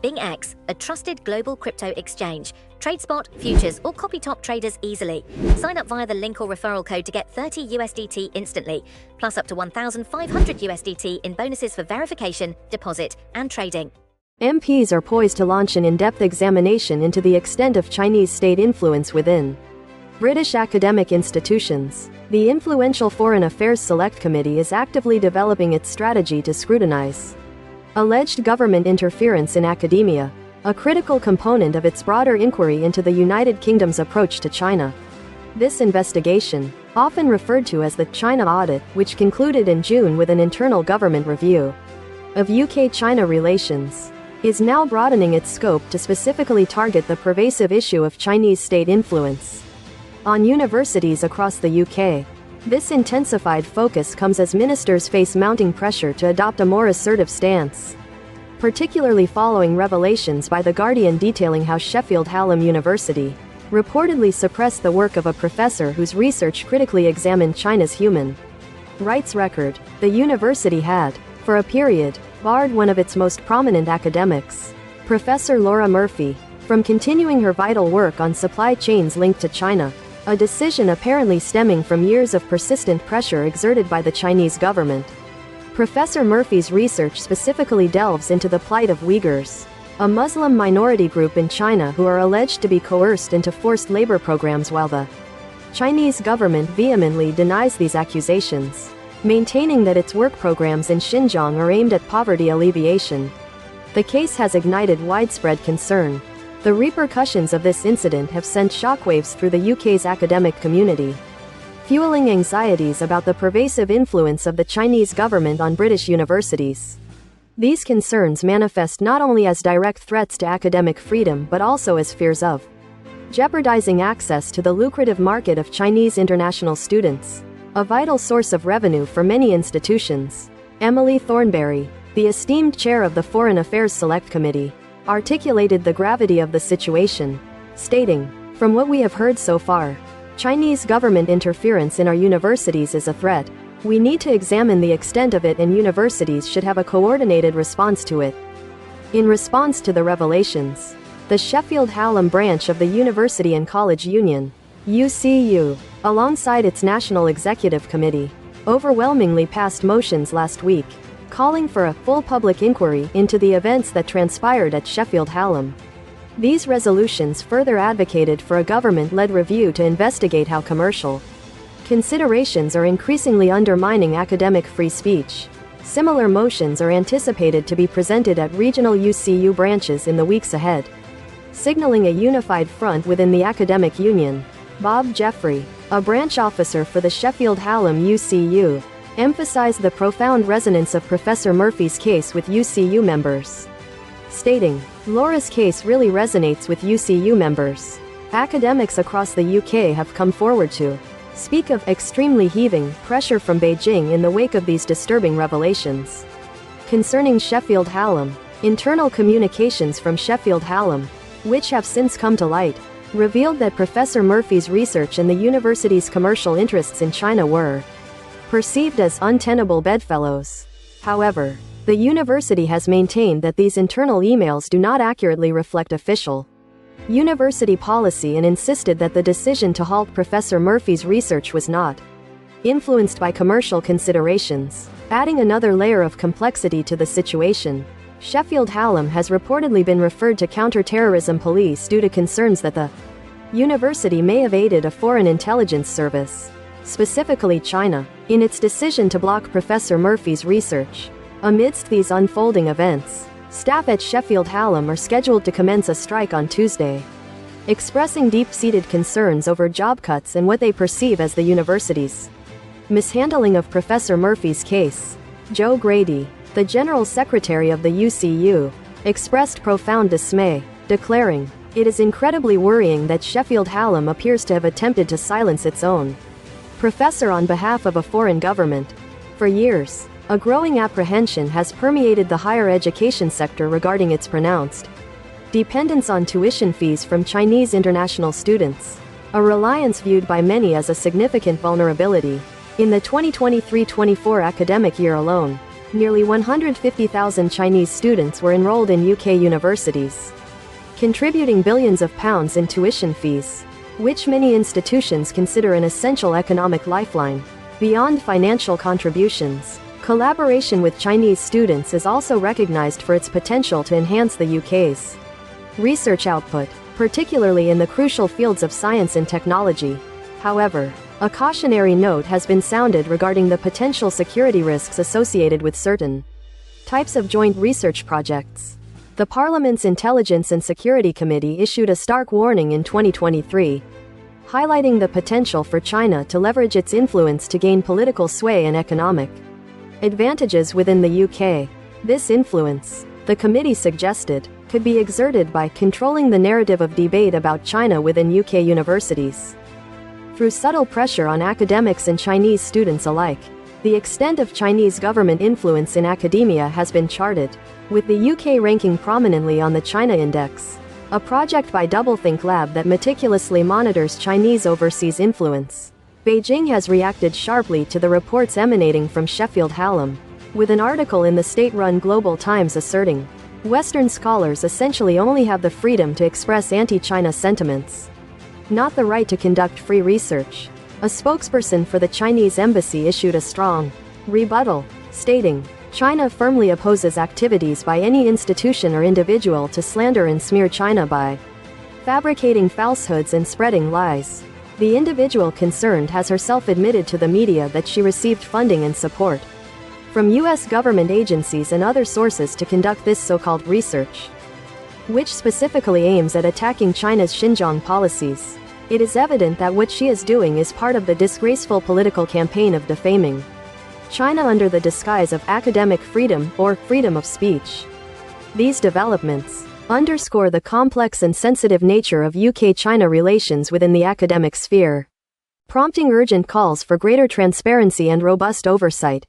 BingX, a trusted global crypto exchange. Trade spot, futures, or copy top traders easily. Sign up via the link or referral code to get 30 USDT instantly, plus up to 1,500 USDT in bonuses for verification, deposit, and trading. MPs are poised to launch an in-depth examination into the extent of Chinese state influence within British academic institutions. The influential Foreign Affairs Select Committee is actively developing its strategy to scrutinize alleged government interference in academia, a critical component of its broader inquiry into the United Kingdom's approach to China. This investigation, often referred to as the China Audit, which concluded in June with an internal government review of UK-China relations, is now broadening its scope to specifically target the pervasive issue of Chinese state influence on universities across the UK. This intensified focus comes as ministers face mounting pressure to adopt a more assertive stance, particularly following revelations by The Guardian detailing how Sheffield Hallam University reportedly suppressed the work of a professor whose research critically examined China's human rights record. The university had, for a period, barred one of its most prominent academics, Professor Laura Murphy, from continuing her vital work on supply chains linked to China, a decision apparently stemming from years of persistent pressure exerted by the Chinese government. Professor Murphy's research specifically delves into the plight of Uyghurs, a Muslim minority group in China who are alleged to be coerced into forced labor programs, while the Chinese government vehemently denies these accusations, maintaining that its work programs in Xinjiang are aimed at poverty alleviation. The case has ignited widespread concern. The repercussions of this incident have sent shockwaves through the UK's academic community, fueling anxieties about the pervasive influence of the Chinese government on British universities. These concerns manifest not only as direct threats to academic freedom but also as fears of jeopardizing access to the lucrative market of Chinese international students, a vital source of revenue for many institutions. Emily Thornberry, the esteemed chair of the Foreign Affairs Select Committee, articulated the gravity of the situation, stating, "From what we have heard so far, Chinese government interference in our universities is a threat. We need to examine the extent of it, and universities should have a coordinated response to it." In response to the revelations, the Sheffield Hallam branch of the University and College Union, UCU, alongside its National Executive Committee, overwhelmingly passed motions last week, calling for a full public inquiry into the events that transpired at Sheffield Hallam. These resolutions further advocated for a government-led review to investigate how commercial considerations are increasingly undermining academic free speech. Similar motions are anticipated to be presented at regional UCU branches in the weeks ahead, signaling a unified front within the academic union. Bob Jeffrey, a branch officer for the Sheffield Hallam UCU, emphasized the profound resonance of Professor Murphy's case with UCU members, stating, "Laura's case really resonates with UCU members. Academics across the UK have come forward to speak of extremely heaving pressure from Beijing in the wake of these disturbing revelations." Concerning Sheffield Hallam, internal communications from Sheffield Hallam, which have since come to light, revealed that Professor Murphy's research and the university's commercial interests in China were perceived as untenable bedfellows. However, the university has maintained that these internal emails do not accurately reflect official university policy and insisted that the decision to halt Professor Murphy's research was not influenced by commercial considerations. Adding another layer of complexity to the situation, Sheffield Hallam has reportedly been referred to counter-terrorism police due to concerns that the university may have aided a foreign intelligence service, specifically China, in its decision to block Professor Murphy's research. Amidst these unfolding events, staff at Sheffield Hallam are scheduled to commence a strike on Tuesday, expressing deep-seated concerns over job cuts and what they perceive as the university's mishandling of Professor Murphy's case. Joe Grady, the General Secretary of the UCU, expressed profound dismay, declaring, "It is incredibly worrying that Sheffield Hallam appears to have attempted to silence its own professor on behalf of a foreign government." For years, a growing apprehension has permeated the higher education sector regarding its pronounced dependence on tuition fees from Chinese international students, a reliance viewed by many as a significant vulnerability. In the 2023-24 academic year alone, Nearly 150,000 Chinese students were enrolled in UK universities, contributing billions of pounds in tuition fees, which many institutions consider an essential economic lifeline. Beyond financial contributions, collaboration with Chinese students is also recognized for its potential to enhance the UK's research output, particularly in the crucial fields of science and technology. However, a cautionary note has been sounded regarding the potential security risks associated with certain types of joint research projects. The Parliament's Intelligence and Security Committee issued a stark warning in 2023, highlighting the potential for China to leverage its influence to gain political sway and economic advantages within the UK. This influence, the committee suggested, could be exerted by controlling the narrative of debate about China within UK universities through subtle pressure on academics and Chinese students alike. The extent of Chinese government influence in academia has been charted, with the UK ranking prominently on the China Index, a project by Doublethink Lab that meticulously monitors Chinese overseas influence. Beijing has reacted sharply to the reports emanating from Sheffield Hallam, with an article in the state-run Global Times asserting, Western scholars essentially only have the freedom to express anti-China sentiments, not the right to conduct free research. A spokesperson for the Chinese embassy issued a strong rebuttal, stating, China firmly opposes activities by any institution or individual to slander and smear China by fabricating falsehoods and spreading lies. The individual concerned has herself admitted to the media that she received funding and support from U.S. government agencies and other sources to conduct this so-called research, which specifically aims at attacking China's Xinjiang policies. It is evident that what she is doing is part of the disgraceful political campaign of defaming China under the disguise of academic freedom or freedom of speech. These developments underscore the complex and sensitive nature of UK-China relations within the academic sphere, prompting urgent calls for greater transparency and robust oversight.